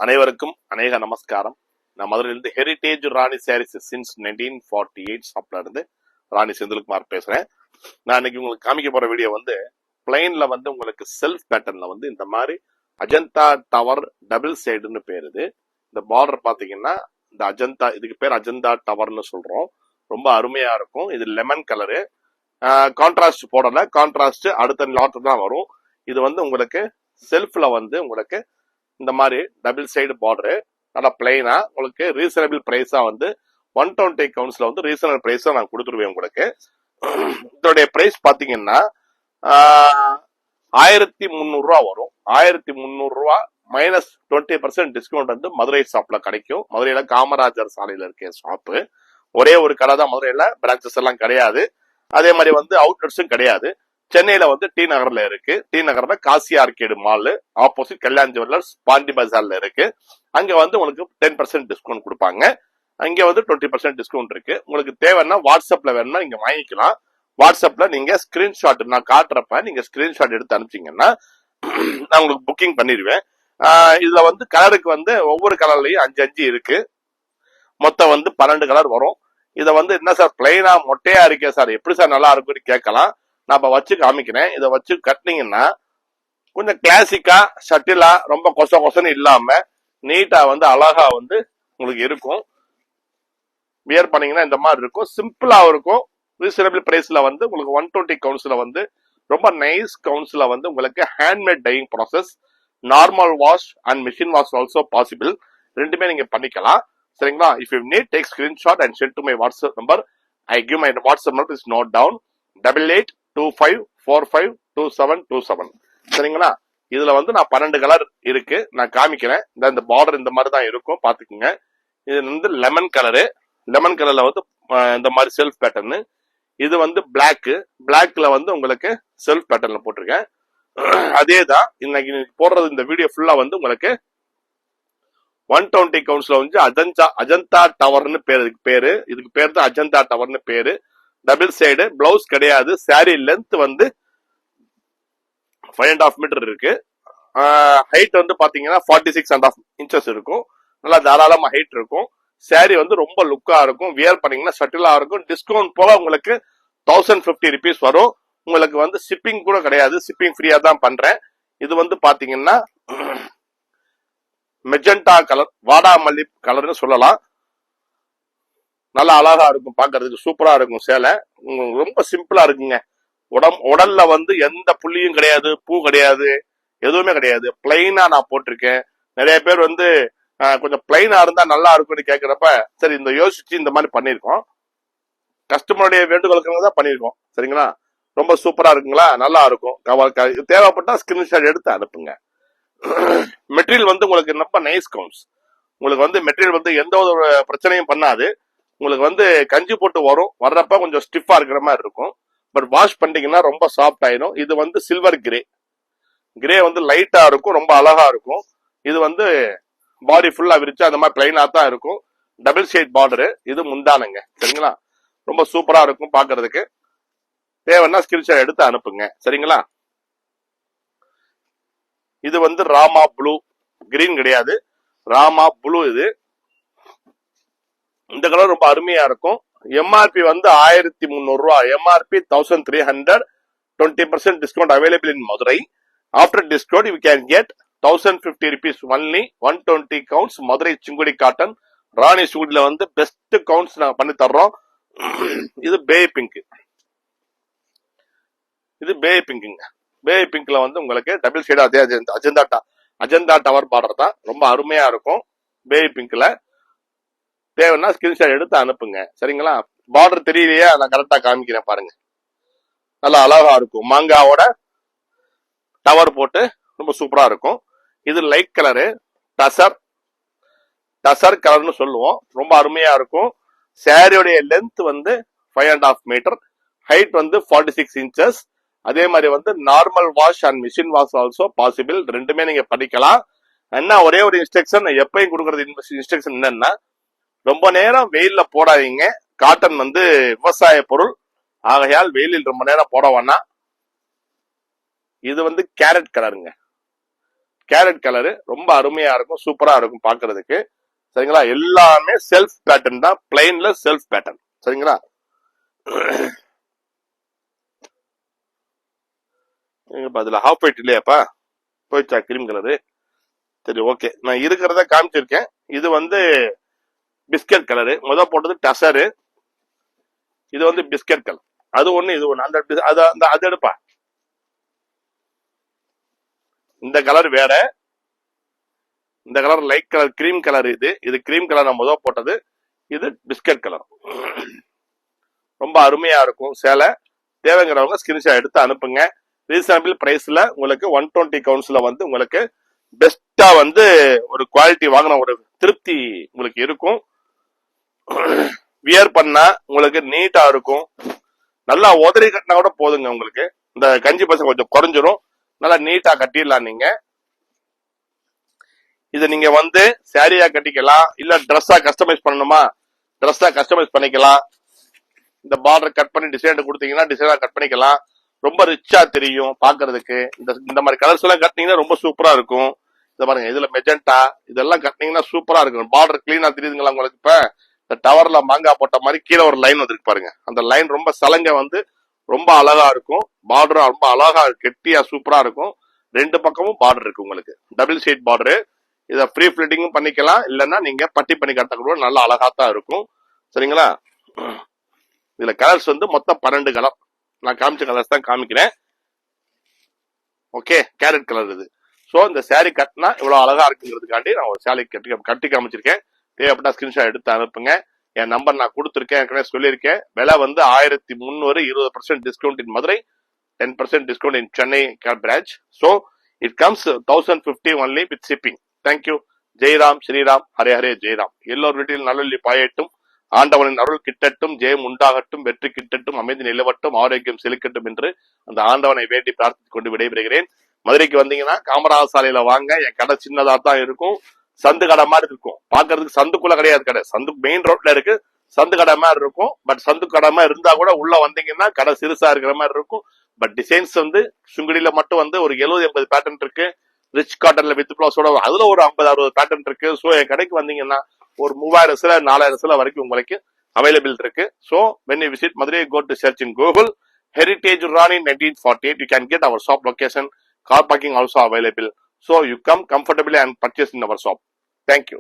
அனைவருக்கும் அநேக நமஸ்காரம். நான் மதுரையிலிருந்து ஹெரிடேஜ் ராணி சாரீஸ் சின்ஸ் 1948 ஷாப்ல இருந்து ராணி செந்தில்குமார் பேசுறேன். நான் இன்னைக்கு உங்களுக்கு காமிக்க போற வீடியோ வந்து பிளைன்ல வந்து உங்களுக்கு செல்ஃப் பேட்டர்ன்ல வந்து இந்த மாதிரி அஜந்தா டவர் டபுள் சைடுன்னு பேருது. இந்த பார்டர் பாத்தீங்கன்னா இந்த அஜந்தா, இதுக்கு பேர் அஜந்தா டவர்னு சொல்றோம். ரொம்ப அருமையா இருக்கும். இது லெமன் கலரு, கான்ட்ராஸ்ட் போடல, கான்ட்ராஸ்ட் அடுத்த லாட் தான் வரும். இது வந்து உங்களுக்கு செல்ஃப்ல வந்து உங்களுக்கு இந்த மாதிரி டபுள் சைடு பார்டரு, நல்லா பிளைனா உங்களுக்கு ரீசனபிள் பிரைஸா வந்து 120 கவுண்ட்ஸ்ல வந்து ரீசனபிள் பிரைஸா நான் கொடுத்துருவேன் உங்களுக்கு. இதோடைய பிரைஸ் பாத்தீங்கன்னா 1300 ரூபா வரும். 1300 ரூபா மைனஸ் 20% டிஸ்கவுண்ட் வந்து மதுரை ஷாப்ல கிடைக்கும். மதுரையில காமராஜர் சாலையில இருக்க ஷாப்பு. ஒரே ஒரு கடை தான் மதுரையில, பிரான்சஸ் எல்லாம் கிடையாது. அதே மாதிரி வந்து அவுட்லெட்ஸும் கிடையாது. சென்னையில வந்து டி நகர்ல இருக்கு. டி நகர்ல Kasi arcade mall opposite Kalyan jewellers Pondy பஜார்ல இருக்கு. அங்க வந்து உங்களுக்கு 10% டிஸ்கவுண்ட் கொடுப்பாங்க. அங்க வந்து 20% டிஸ்கவுண்ட் இருக்கு. உங்களுக்கு தேவைன்னா வாட்ஸ்அப்ல வேணும்னா நீங்க வாங்கிக்கலாம். வாட்ஸ்அப்ல நீங்க ஸ்கிரீன்ஷாட் நான் காட்டுறப்ப நீங்க ஸ்கிரீன்ஷாட் எடுத்து அனுப்பிச்சீங்கன்னா நான் உங்களுக்கு புக்கிங் பண்ணிடுவேன். இதுல வந்து கலருக்கு வந்து ஒவ்வொரு கலர்லயும் 5 இருக்கு. மொத்தம் வந்து 12 கலர் வரும். இத வந்து என்ன சார் பிளைனா மொட்டையா இருக்கே சார், எப்படி சார் நல்லா இருக்குன்னு கேட்கலாம். நான் வச்சு காமிக்கிறேன். இதை வச்சு கட்டினீங்கன்னா கொஞ்சம் கிளாசிக்கா ஷட்டிலா ரொம்ப கொசன்னு இல்லாம நீட்டா வந்து அழகா வந்து உங்களுக்கு இருக்கும். வியர் பண்ணீங்கன்னா இந்த மாதிரி இருக்கும். சிம்பிளா இருக்கும். ரீசனபிள் பிரைஸ்ல வந்து உங்களுக்கு 120 கவுண்ட்ஸ்ல வந்து ரொம்ப நைஸ் கவுண்ட்ஸ்ல வந்து உங்களுக்கு handmade dyeing process, normal wash and machine wash also possible. ரெண்டுமே நீங்க பண்ணிக்கலாம். சரிங்களா? If you need take screenshot and send to my WhatsApp number. I give my WhatsApp number is note down 8825452727. சரிங்களா? இதுல வந்து நான் 12 கலர் இருக்கு, நான் காமிக்கிறேன். இந்த பார்டர் இந்த மாதிரி தான் இருக்கும், பாத்துக்குங்க. இது வந்து லெமன் கலரு. லெமன் கலர்ல வந்து இந்த மாதிரி செல்ஃப் பேட்டர்னு. இது வந்து பிளாக்ல வந்து உங்களுக்கு செல்ஃப் பேட்டர்ன்ல போட்டிருக்கேன். அதே தான் இன்னைக்கு போடுறது. இந்த வீடியோ ஃபுல்லா வந்து உங்களுக்கு 120 கவுண்ட்ஸ்ல வந்து அஜந்தா டவர்னு பேரு. இதுக்கு பேர் தான் அஜந்தா டவர்னு பேரு. டபுள் சைடு, பிளவுஸ் கிடையாது. சாரி லென்த் வந்து 5.5 மீட்டர் இருக்கு. ஹைட் வந்து பாத்தீங்கன்னா 46.5 இன்ச்சஸ் இருக்கும். நல்லா தாராளமா ஹைட் இருக்கும். சாரி வந்து ரொம்ப லுக்கா இருக்கும். வியர் பண்ணீங்கன்னா ஷட்டிலா இருக்கும். டிஸ்கவுண்ட் போக உங்களுக்கு 1050 ருபீஸ் வரும். உங்களுக்கு வந்து ஷிப்பிங் கூட கிடையாது, ஷிப்பிங் ஃப்ரீயா தான் பண்றேன். இது வந்து பாத்தீங்கன்னா மெஜெண்டா கலர், வாடாமல்லி கலர்னு சொல்லலாம். நல்லா அழகா இருக்கும், பாக்குறதுக்கு சூப்பரா இருக்கும். சேலை ரொம்ப சிம்பிளா இருக்குங்க. உடல்ல வந்து எந்த புள்ளியும் கிடையாது, பூ கிடையாது, எதுவுமே கிடையாது. பிளைனா நான் போட்டிருக்கேன். நிறைய பேர் வந்து கொஞ்சம் பிளைனா இருந்தா நல்லா இருக்கும்னு கேட்கிறப்ப சரி இந்த யோசிச்சு இந்த மாதிரி பண்ணிருக்கோம். கஸ்டமருடைய வேண்டுகோளுக்காக தான் பண்ணிருக்கோம். சரிங்களா? ரொம்ப சூப்பரா இருக்குங்களா? நல்லா இருக்கும். தேவைப்பட்டா ஸ்கிரீன்ஷாட் எடுத்து அனுப்புங்க. மெட்டீரியல் வந்து உங்களுக்கு ரொம்ப நைஸ் கவுண்ட்ஸ். உங்களுக்கு வந்து மெட்டீரியல் வந்து எந்த ஒரு பிரச்சனையும் பண்ணாது. உங்களுக்கு வந்து கஞ்சி போட்டு வர்றப்ப கொஞ்சம் ஸ்டிஃபா இருக்கிற மாதிரி இருக்கும். பட் வாஷ் பண்ணிட்டீங்கன்னா ரொம்ப சாஃப்ட் ஆயிடும். இது வந்து சில்வர் கிரே வந்து லைட்டா இருக்கும், ரொம்ப அழகா இருக்கும். இது வந்து பாடி ஃபுல்லா விரிச்சு அந்த மாதிரி பிளைனா தான் இருக்கும். Double shade border. இது முந்தானுங்க. சரிங்களா? ரொம்ப சூப்பரா இருக்கும் பாக்குறதுக்கு. தேவைன்னா ஸ்கிரீன்ஷாட் எடுத்து அனுப்புங்க. சரிங்களா? இது வந்து ராமா ப்ளூ, கிரீன் கிடையாது, ராமா ப்ளூ. இது இந்த கலர் ரொம்ப அருமையா இருக்கும். எம்ஆர்பி வந்து 1300 ரூபா. MRP 1300. 20% discount available in Madurai. After discount you can get 1050 rupees only. 120 counts Madurai Sungudi cotton ராணி சூட்ல வந்து பெஸ்ட் கவுண்ட்ஸ் நாங்க பண்ணி தர்றோம். இது பேய் பிங்க். இது பேய் பிங்க்குங்க. பேய் பிங்க்ல வந்து உங்களுக்கு டபுள் ஷேட் அதே அஜந்தா டவர் பார்டர் தான். ரொம்ப அருமையா இருக்கும் பேய் பிங்க்ல. தேவைன்னா ஸ்கிரீன்ஷாட் எடுத்து அனுப்புங்க. சரிங்களா? பார்டர் தெரியலையா? நான் கரெக்டா காமிக்கிறேன் பாருங்க. நல்லா அழகா இருக்கும். மாங்காவோட டவர் போட்டு ரொம்ப சூப்பரா இருக்கும். இது லைட் கலரு, டசர் கலர்னு சொல்லுவோம். ரொம்ப அருமையா இருக்கும். சாரியோடைய லென்த் வந்து 5.5 மீட்டர், ஹைட் வந்து 46 இன்ச்சஸ். அதே மாதிரி வந்து normal wash and machine wash also possible. ரெண்டுமே நீங்க பண்ணிக்கலாம். என்ன ஒரே ஒரு இன்ஸ்ட்ரக்ஷன் எப்பயும் கொடுக்கறது, இன்ஸ்ட்ரக்ஷன் என்னன்னா ரொம்ப நேரம் வெயில்ல போடாதீங்க. காட்டன் வந்து விவசாய பொருள் ஆகையால் வெயிலில் ரொம்ப நேரம் போட வேணாம். இது வந்து கேரட் கலருங்க. கேரட் கலரு ரொம்ப அருமையா இருக்கும், சூப்பரா இருக்கும் பாக்குறதுக்கு. சரிங்களா? எல்லாமே செல்ஃப் பேட்டர்ன் தான், பிளைன்ல செல்ஃப் பேட்டர்ன். சரிங்களா? அதுல ஹாஃப் ஒயிட் இல்லையாப்பா, போயிடுச்சா கிரீம் கலரு? சரி, ஓகே. நான் இருக்கிறத காமிச்சிருக்கேன். இது வந்து பிஸ்கட் கலரு, போட்டது டசரு, இது வந்து பிஸ்கட் கலர். அது ஒண்ணு இது ஒண்ணு. அது எடுப்பா. இந்த கலர் வேற, இந்த colour light colour cream colour. இது கிரீம் கலர் நான் போட்டது. இது பிஸ்கட் கலர். ரொம்ப அருமையா இருக்கும் சேலை. தேவைங்கிறவங்க ஸ்கிரீன்ஷாட் எடுத்து அனுப்புங்க. ரீசனபிள் பிரைஸ்ல உங்களுக்கு 120 கவுண்ட்ஸ்ல வந்து உங்களுக்கு பெஸ்டா வந்து ஒரு குவாலிட்டி வாங்கின ஒரு திருப்தி உங்களுக்கு இருக்கும். வியர் பண்ணா உங்களுக்கு நீட்டா இருக்கும். நல்லா உதறி கட்டினா கூட போதுங்க உங்களுக்கு. இந்த கஞ்சி பசங்க கொஞ்சம் குறைஞ்சிரும், நல்லா நீட்டா கட்டிடலாம் நீங்க. இதை நீங்க வந்து சாரியா கட்டிக்கலாம், இல்ல ட்ரெஸ்ஸா கஸ்டமைஸ் பண்ணணுமா ட்ரெஸ்ஸா கஸ்டமைஸ் பண்ணிக்கலாம். இந்த பார்டர் கட் பண்ணி டிசைன் கொடுத்தீங்கன்னா டிசைனா கட் பண்ணிக்கலாம். ரொம்ப ரிச்சா தெரியும் பாக்குறதுக்கு. இந்த மாதிரி கலர்ஸ் எல்லாம் கட்டினீங்கன்னா ரொம்ப சூப்பரா இருக்கும். இதை பாருங்க, இதுல மெஜெண்டா இதெல்லாம் கட்டினீங்கன்னா சூப்பரா இருக்கும். பார்டர் கிளீனா தெரியுதுங்களா உங்களுக்கு? இப்ப இந்த டவர்ல மாங்காய் போட்ட மாதிரி கீழே ஒரு லைன் வந்துருக்கு பாருங்க. அந்த லைன் ரொம்ப சலங்க வந்து ரொம்ப அழகா இருக்கும். பார்டரும் ரொம்ப அழகா கெட்டியா சூப்பரா இருக்கும். ரெண்டு பக்கமும் பார்டர் இருக்கு உங்களுக்கு, டபுள் ஷேட் பார்டரு. இதை ஃப்ரீ ஃபிளிட்டிங்கும் பண்ணிக்கலாம், இல்லைன்னா நீங்க பட்டி பண்ணி கட்ட கூட நல்ல அழகா தான் இருக்கும். சரிங்களா? இதுல கலர்ஸ் வந்து மொத்தம் 12 கலர். நான் காமிச்ச கலர்ஸ் தான் காமிக்கிறேன். ஓகே, கேரட் கலர் இது. சோ இந்த சாரி கட்டினா இவ்வளவு அழகா இருக்குங்கிறதுக்காண்டி நான் ஒரு சாரி கட்டி காமிச்சிருக்கேன். தேவைப்பட்ட ஸ்கிரீன்ஷாட் எடுத்து அனுப்புங்க. என் நம்பர் நான் கொடுத்துருக்கேன், ஏற்கனவே சொல்லியிருக்கேன். விலை வந்து 1300, 20% discount in Madurai, 10% discount in Chennai branch. So it comes 1050 only with shipping. Thank you. Jairam Sriram, Hare Hare Jairam. எல்லோர் வீட்டில் நல்லொல்லி பாயட்டும், ஆண்டவனின் அருள் கிட்டட்டும், ஜெயம் உண்டாகட்டும், வெற்றி கிட்டட்டும், அமைதி நிலவட்டும், ஆரோக்கியம் செலுக்கட்டும் என்று அந்த ஆண்டவனை வேண்டி பிரார்த்தித்துக் கொண்டு விடைபெறுகிறேன். மதுரைக்கு வந்தீங்கன்னா காமராஜ் சாலையில வாங்க. என் கடை சின்னதா தான் இருக்கும், சந்து கடை மாதிரி இருக்கும். பாக்குறதுக்கு சந்துக்குள்ள கிடையாது கடை, சந்து மெயின் ரோட்ல இருக்கு. சந்து கடை மாதிரி இருக்கும். பட் சந்து கடை மாதிரி இருந்தா கூட உள்ள வந்தீங்கன்னா கடை சிறுசா இருக்கிற மாதிரி இருக்கும். பட் டிசைன்ஸ் வந்து சுங்குடியில மட்டும் வந்து ஒரு 70-80 பேட்டர்ன் இருக்கு. ரிச் காட்டன்ல வித் பிளவுஸோட அதுல ஒரு 50-60 பேட்டர்ன் இருக்கு. சோ என் கடைக்கு வந்தீங்கன்னா ஒரு 3000 சில 4000 சில வரைக்கும் உங்களுக்கு அவைலபிள் இருக்கு. So when you visit Madurai, go to search in Google Heritage Rani 1948. You can get our shop location. Car parking also available. So you come comfortably and purchase in our shop. Thank you.